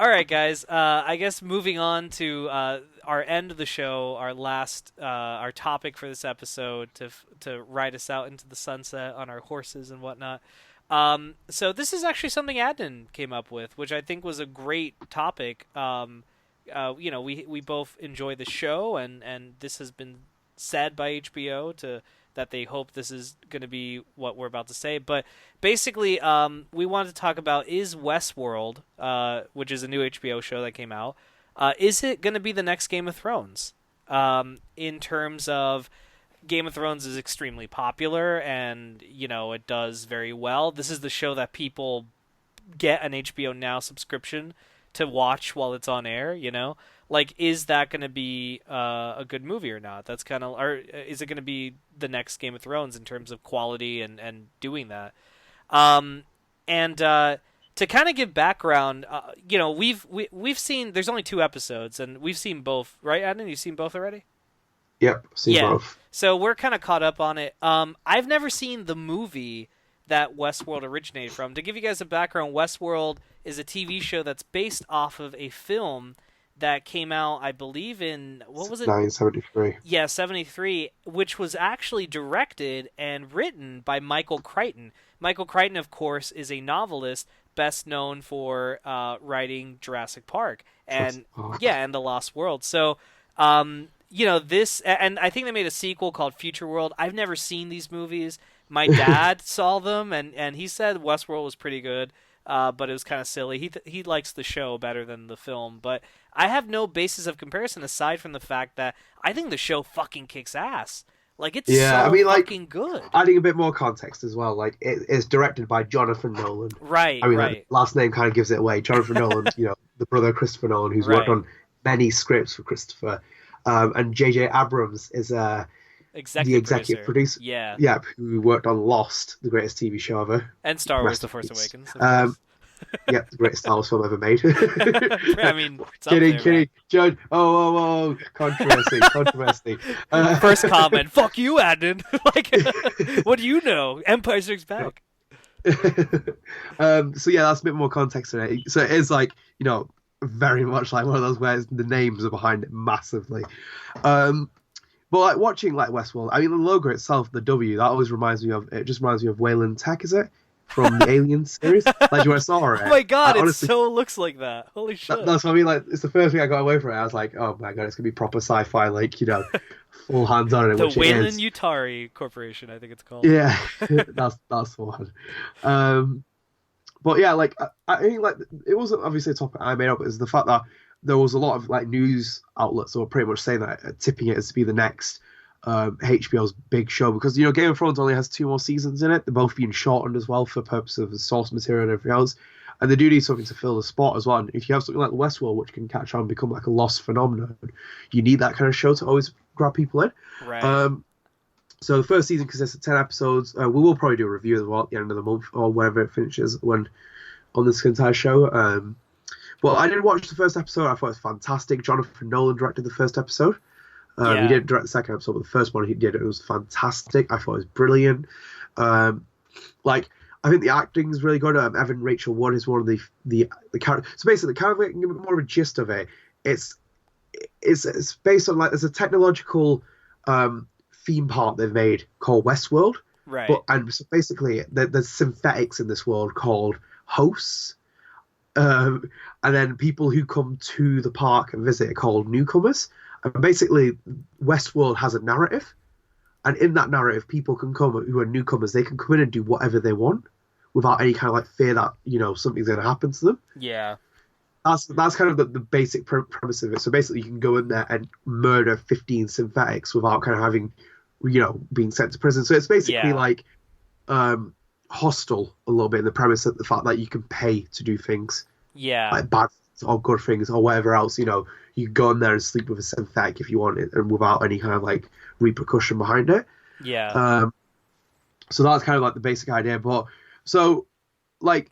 All right, guys. I guess moving on to our end of the show, our last, our topic for this episode to ride us out into the sunset on our horses and whatnot. So this is actually something Adnan came up with, which I think was a great topic. We both enjoy the show, and this has been said by HBO to that they hope this is going to be what we're about to say. But basically, we wanted to talk about is Westworld, which is a new HBO show that came out, is it going to be the next Game of Thrones? In terms of Game of Thrones is extremely popular, and it does very well. This is the show that people get an HBO Now subscription to watch while it's on air. Like, is that going to be a good movie or not? That's kind of, or is it going to be the next Game of Thrones in terms of quality and doing that? And to kind of give background, we've seen, there's only 2 episodes, and we've seen both, right, Adnan? You've seen both already? Yep, seen both. So we're kind of caught up on it. I've never seen the movie that Westworld originated from. To give you guys a background, Westworld is a TV show that's based off of a film that came out, I believe, in, what was it? 1973. Yeah, 73, which was actually directed and written by Michael Crichton. Michael Crichton, of course, is a novelist best known for writing Jurassic Park and and The Lost World. So, this, and I think they made a sequel called Future World. I've never seen these movies. My dad saw them, and he said Westworld was pretty good. But it was kind of silly. He likes the show better than the film, but I have no basis of comparison aside from the fact that I think the show fucking kicks ass. Like, it's fucking good. Adding a bit more context as well, like, it's directed by Jonathan Nolan. Right, That last name kind of gives it away. Jonathan Nolan, the brother of Christopher Nolan, who's worked on many scripts for Christopher. And J.J. Abrams is the executive producer. Yeah, who worked on Lost, the greatest TV show ever. And Star Wars: The Force Awakens. The greatest Star Wars film ever made. I mean, kidding. Judge. Oh, controversy. First comment, fuck you, Adnan. Like, what do you know? Empire Strikes Back. So yeah, that's a bit more context in it. So it is like, very much like one of those where the names are behind it massively. But like watching like Westworld, I mean the logo itself, the W, that always reminds me of Wayland Tech, is it? From the Alien series? Like, you saw it. Oh my god, honestly, it so looks like that. Holy shit. That's what I mean, like, it's the first thing I got away from it. I was like, oh my god, it's gonna be proper sci-fi, like, full hands on it. The Wayland Utari Corporation, I think it's called. Yeah, that's the one. But yeah, like, I mean, like, it wasn't obviously a topic I made up, it was the fact that there was a lot of like news outlets that were pretty much saying that, tipping it as to be the next HBO's big show, because Game of Thrones only has 2 more seasons in it. They're both being shortened as well for purpose of the source material and everything else, and they do need something to fill the spot as well. And if you have something like Westworld, which can catch on and become like a lost phenomenon, you need that kind of show to always grab people in. Right. So the first season consists of 10 episodes. We will probably do a review as well at the end of the month or whenever it finishes on this entire show. Well, I did watch the first episode. I thought it was fantastic. Jonathan Nolan directed the first episode. He didn't direct the second episode, but the first one he did, it was fantastic. I thought it was brilliant. Like, I think the acting is really good. Evan Rachel Wood is one of the characters. So basically, kind of like, more of a gist of it. It's based on, like, there's a technological theme park they've made called Westworld. Right. And so basically, there's synthetics in this world called hosts. And then people who come to the park and visit are called newcomers. And basically, Westworld has a narrative. And in that narrative, people can come who are newcomers. They can come in and do whatever they want without any kind of like fear that, something's going to happen to them. Yeah. That's kind of the basic premise of it. So basically, you can go in there and murder 15 synthetics without kind of having, being sent to prison. So it's basically like Hostel a little bit in the premise of the fact that you can pay to do things. Yeah. Like bad things or good things or whatever else, you can go in there and sleep with a synthetic if you want it and without any kind of like repercussion behind it. Yeah. So that's kind of like the basic idea. But so like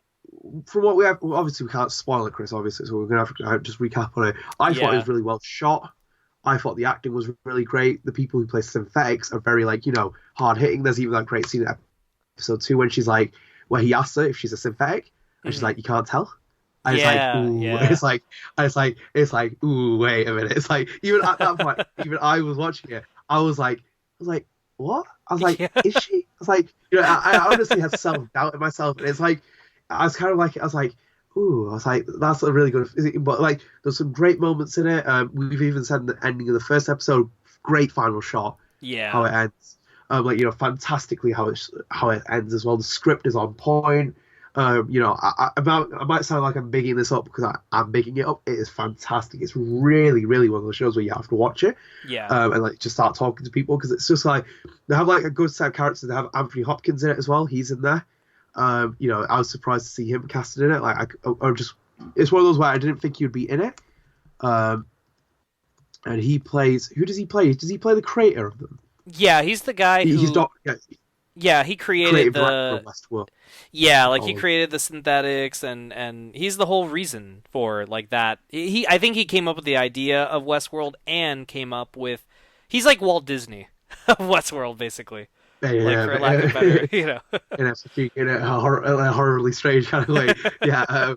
from what we have, obviously we can't spoil it, Chris, obviously, so we're going to have to just recap on it. I thought it was really well shot. I thought the acting was really great. The people who play synthetics are very like, hard hitting. There's even that great scene in episode 2 when she's like, where he asks her if she's a synthetic and she's like, you can't tell. And it's like, Yeah, ooh, yeah. it's like, ooh, wait a minute. It's like, even at that point, even I was watching it, I was like, what? I was like, Yeah. is she? I was like, I honestly had self-doubt in myself. And it's like, I was kind of like, I was like, ooh, I was like, that's a really good, but like, there's some great moments in it. We've even said in the ending of the first episode, great final shot, how Yeah. it ends. Like, fantastically how it ends as well. The script is on point. I might sound like I'm bigging this up because I'm bigging it up. It is fantastic. It's really, really one of those shows where you have to watch it, Yeah. and like just start talking to people because it's just like they have like a good set of characters. They have Anthony Hopkins in it as well. He's in there. I was surprised to see him casted in it. Like, I just, it's one of those where I didn't think he'd be in it. Um, and he plays. Who does he play? Does he play the creator of them? Yeah, he's the guy He's who not, yeah, yeah, he created creative director of the Westworld. yeah, like he Oh, created the synthetics and he's the whole reason for like that. I think he came up with the idea of Westworld and came up with he's like Walt Disney of Westworld basically. Like for lack of better, yeah, in a horribly strange kind of way. Yeah,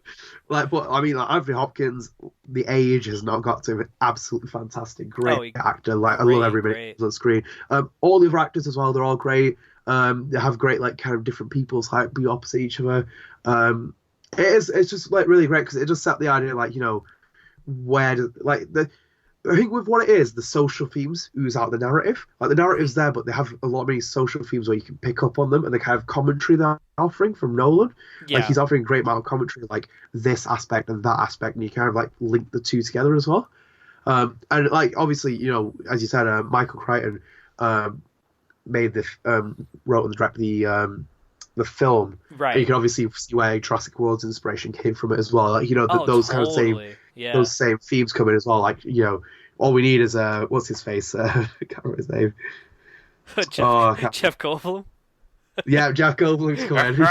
but I mean, like Anthony Hopkins, the age has not got to him. Absolutely fantastic, Oh, great actor. Like, I love great, every minute great. he's on screen. All the other actors as well, they're all great. They have great like kind of different people's like be opposite each other. It's just like really great because it just set the idea like where does like the I think with what it is, the social themes ooze out the narrative. Like the Hmm. narrative's there, but they have a lot of many social themes where you can pick up on them and the kind of commentary they're offering from Nolan. Like Yeah. he's offering a great amount of commentary, like this aspect and that aspect, and you kind of like link the two together as well. And like obviously, as you said, Michael Crichton made the wrote and directed the film. And you Right. can obviously see where Jurassic World's inspiration came from it as well. Like Oh, those kind of totally. Yeah. those same themes come in as well. Like all we need is what's his face? I can't remember his name. Jeff Oh, I can't, Jeff Goldblum. yeah, Jeff Goldblum's coming.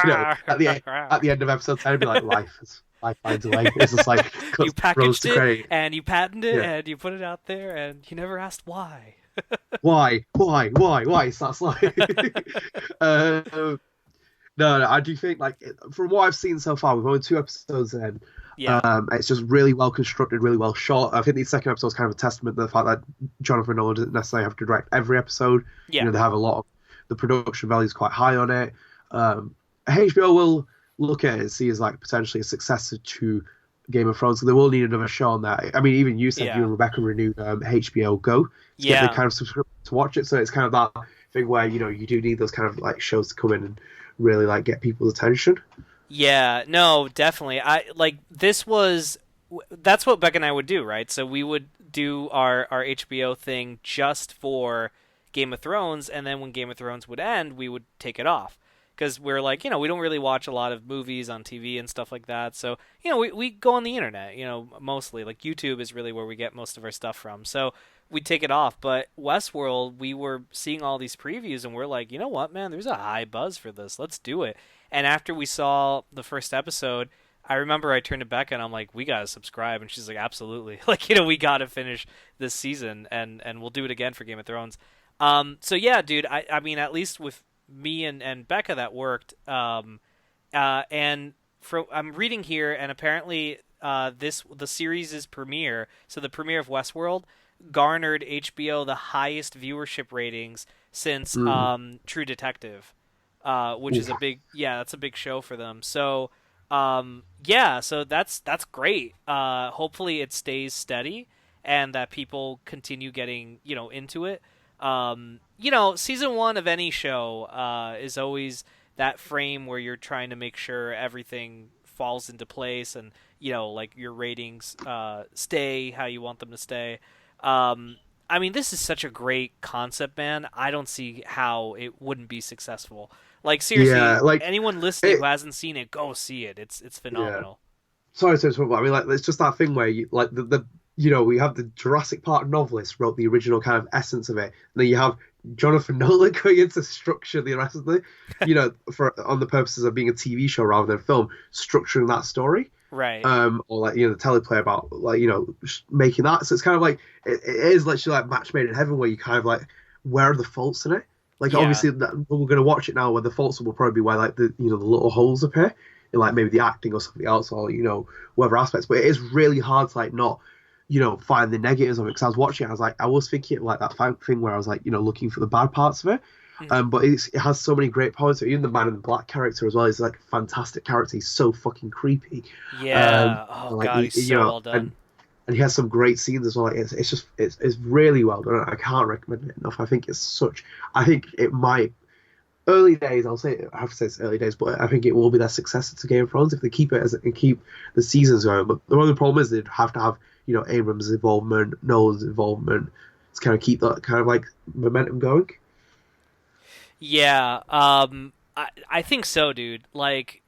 At the end of episode 10, it'd be like life finds a way. It's just like You rose packaged to it credit. and you patented it Yeah. and you put it out there and you never asked why. Why? It's that's like. um, no, I do think like from what I've seen so far, we've only two episodes in. Yeah. It's just really well constructed, really well shot. I think the second episode is kind of a testament to the fact that Jonathan Nolan doesn't necessarily have to direct every episode. Yeah. They have a lot of the production value is quite high on it. HBO will look at it and see as like potentially a successor to Game of Thrones. So they will need another show on that. I mean, even you said Yeah. you and Rebecca renewed HBO Go to get the Yeah. kind of subscription to watch it. So it's kind of that thing where you do need those kind of like shows to come in and really like get people's attention. Yeah, no, definitely. I like this was that's what Beck and I would do, right? So we would do our HBO thing just for Game of Thrones, and then when Game of Thrones would end, we would take it off because we're like, we don't really watch a lot of movies on TV and stuff like that. So we go on the internet, mostly like YouTube is really where we get most of our stuff from. So we take it off. But Westworld, we were seeing all these previews, and we're like, you know what, man? There's a high buzz for this. Let's do it. And after we saw the first episode, I remember I turned to Becca and I'm like, we gotta subscribe, and she's like, absolutely, like we gotta finish this season, and we'll do it again for Game of Thrones. So yeah, dude, I mean, at least with me and Becca that worked. And I'm reading here, and apparently the series' premiere, so the premiere of Westworld, garnered HBO the highest viewership ratings since Mm. True Detective, which is Oof. that's a big show for them. So yeah, so that's great. Hopefully it stays steady and that people continue getting into it. Season one of any show is always that frame where you're trying to make sure everything falls into place and like your ratings stay how you want them to stay. I mean, this is such a great concept, man. I don't see how it wouldn't be successful. Like seriously, Yeah, like anyone listening it. who hasn't seen it, go see it. It's Yeah. phenomenal. Sorry to interrupt, but I mean, like, it's just that thing where like we have the Jurassic Park novelist wrote the original kind of essence of it, and then you have Jonathan Nolan going into structure the rest of the, for on the purposes of being a TV show rather than a film, structuring that story, Right. or like the teleplay about like making that. So it's kind of like it is literally like match made in heaven, where you kind of like where are the faults in it? Like Yeah. obviously we're going to watch it now, where the faults will probably be where like the the little holes appear. in like maybe the acting or something else, or whatever aspects. But it is really hard to like not find the negatives of it. Because I was watching it, I was thinking like that thing where I was like looking for the bad parts of it. Mhm. But it has so many great points. Even the Man in the Black character as well is like a fantastic character. He's so fucking creepy. Yeah. Oh Like God, he's so well and done. he has some great scenes as well. Like, it's just it's really well done. I can't recommend it enough. I think it's such. I think it might early days. I'll say I have to say it's early days, but I think it will be their successor to Game of Thrones if they keep it as and keep the seasons going. But the only problem is they'd have to have Abrams' involvement, Nolan's involvement to kind of keep that kind of like momentum going. Yeah. I think so, dude. Like,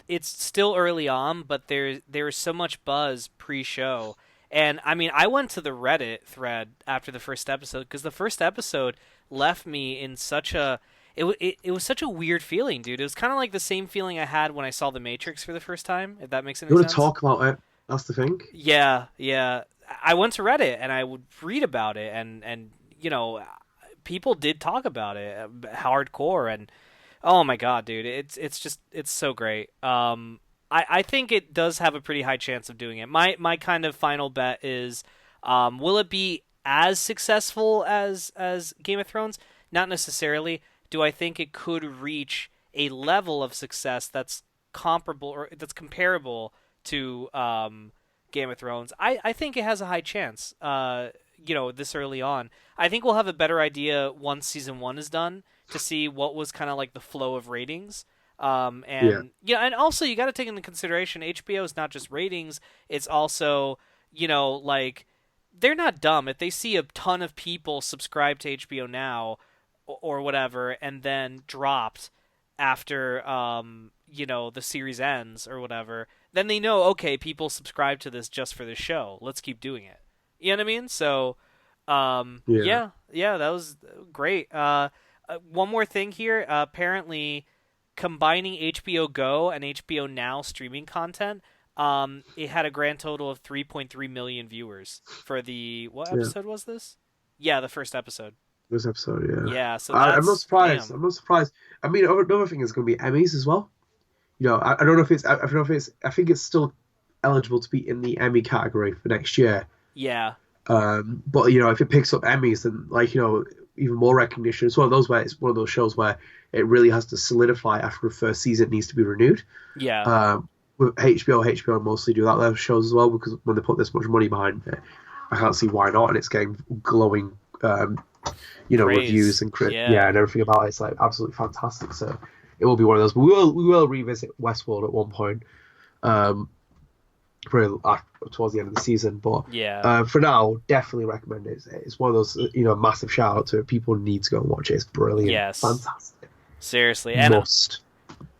it's still early on, but there's so much buzz pre-show, and I mean, I went to the Reddit thread after the first episode because the first episode left me in such a it was such a weird feeling, dude. It was kind of like the same feeling I had when I saw The Matrix for the first time, if that makes any You want to sense. talk about it? That's the thing. Yeah, yeah. I went to Reddit and I would read about it, and people did talk about it hardcore, and oh my god, dude, it's just it's so great. I think it does have a pretty high chance of doing it. My kind of final bet is, will it be as successful as Game of Thrones? Not necessarily. Do I think it could reach a level of success that's comparable or that's comparable to Game of Thrones? I think it has a high chance. This early on, I think we'll have a better idea once season one is done to see what was kind of like the flow of ratings. Yeah, And yeah, and also you got to take into consideration HBO is not just ratings; it's also like they're not dumb. If they see a ton of people subscribe to HBO Now or whatever, and then dropped after the series ends or whatever, then they know, okay, people subscribe to this just for the show. Let's keep doing it. You know what I mean? So yeah, yeah, that was great. One more thing here. Apparently, combining HBO Go and HBO Now streaming content, it had a grand total of 3.3 million viewers for the what yeah. episode was this? Yeah, the first episode. This episode, yeah. Yeah, so I'm not that's surprised. damn. I'm not surprised. I mean, another thing is going to be Emmys as well. I don't know if it's. I don't know if it's. I think it's still eligible to be in the Emmy category for next year. Yeah, But if it picks up Emmys, then like even more recognition. It's one of those where it's one of those shows where it really has to solidify after the first season. It needs to be renewed. yeah, With HBO mostly do that level shows as well because when they put this much money behind it, I can't see why not. And it's getting glowing, reviews praise. and Yeah, and everything about it. It's like absolutely fantastic. So it will be one of those. But we will revisit Westworld at one point. Um, Probably towards the end of the season. But yeah, for now, definitely recommend it. It's one of those, massive shout out to it. People need to go and watch it. It's brilliant, yes. fantastic, Seriously, must.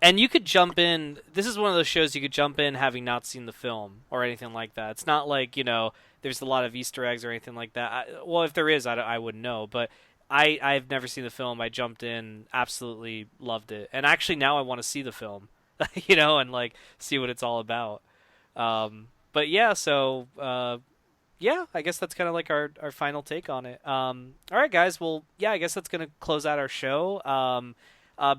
and you could jump in. This is one of those shows you could jump in having not seen the film or anything like that. It's not like there's a lot of Easter eggs or anything like that. Well, if there is, I wouldn't know. But I've never seen the film. I jumped in, absolutely loved it, and actually now I want to see the film, and like see what it's all about. But yeah, so yeah, I guess that's kind of like our final take on it. All right, guys. Well, yeah, I guess that's gonna close out our show.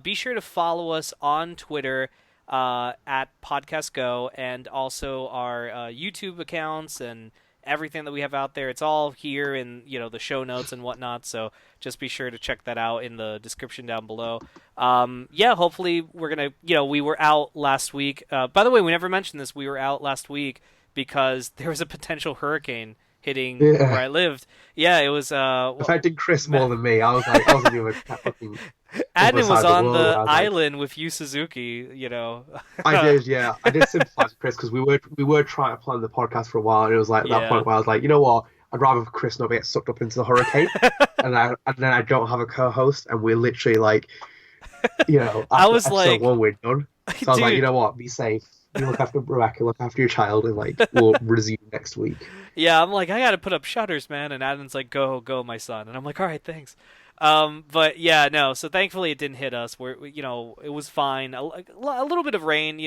Be sure to follow us on Twitter at Podcast Go and also our YouTube accounts and everything that we have out there. It's all here in the show notes and whatnot. So just be sure to check that out in the description down below. Yeah, hopefully we're gonna. We were out last week. By the way, we never mentioned this. We were out last week because there was a potential hurricane hitting where Yeah, I lived. Yeah, it was. affecting Chris more than me. I was on the other Adnan side was of the on world. the I was like, island with Yu Suzuki. I did, yeah, I did sympathize with Chris because we were trying to plan the podcast for a while, and it was like that Yeah. point where I was like, you know what, I'd rather Chris not get sucked up into the hurricane, and then I don't have a co-host, and we're literally like, I after was episode like, one, we're done. So I was like, you dude, know what, be safe. You look after Rebecca, look after your child, and like we'll resume next week. yeah, I'm like, I gotta put up shutters, man. And Adam's like, go, go, my son. And I'm like, all right, thanks. But yeah, no. So thankfully it didn't hit us. It was fine. A little bit of rain,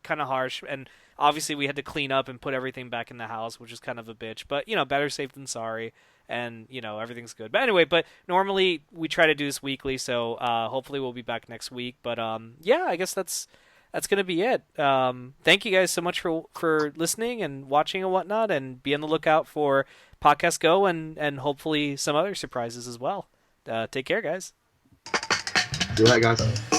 kind of harsh, and obviously we had to clean up and put everything back in the house, which is kind of a bitch. But better safe than sorry. And everything's good. But anyway, normally we try to do this weekly, so hopefully we'll be back next week. But yeah, I guess that's that's going to be it. Thank you guys so much for listening and watching and whatnot, and be on the lookout for Podcast Go and hopefully some other surprises as well. Take care, guys. See you later, guys.